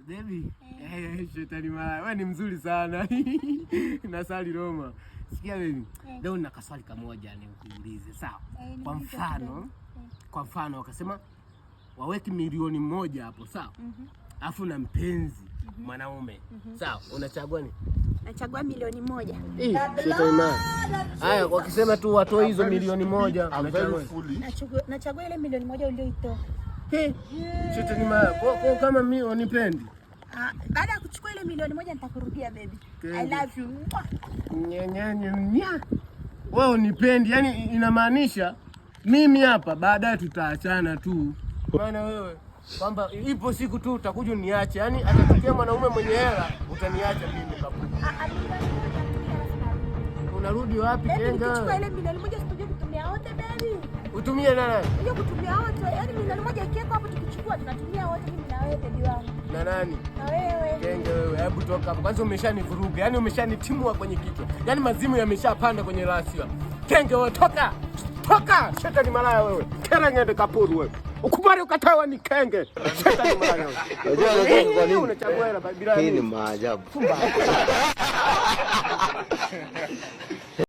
Baby, shetani malaya. Wewe ni mzuri sana. Nasali Roma. Sikia baby. Leo nina kaswali kamoja nikuulize, sawa? Kwa mfano wakasema waweke milioni moja hapo, sawa? Alafu na mpenzi mwanaume. Sawa, unachagua nini? Nachagua milioni moja. Shetani malaya. Haya, wakisema tu watoe hizo milioni moja, nachagua ile milioni moja ulioitoa. Shetani malaya. Kwa kama mimi unipendi. Baada ya kuchukua ile milioni moja nitakurudia baby. I love you. Nyanya. Wewe unipendi, yani inamaanisha mimi hapa baadaye tutaachana tu. Maana wewe kwamba ipo siku tu utakuja uniache. Yani atatokea mwanaume mwenye hela utaniacha mimi kabisa. Unarudi wapi tena? Kuchukua ile milioni moja sije kutumia wote baby. Utumie nani? Sije kutumia wote. Yani milioni moja ikiweka hapo tukichukua tunatumia wote mimi na wewe baby wangu. Na nani? Na wewe. Kenge wewe, hebu toka hapo. Kwanza umeshanivuruga. Yani umeshanitimua kwenye kichwa. Yani mazimu yameshapanda kwenye rasi. Kenge wewe, toka. Toka! Shetani malaya wewe. Kera ngende kapuru wewe. Ukubali ukatawa ni kenge. Shetani malaya wewe. Unajua kwa nini? Unachagua hela bila. Hii ni maajabu.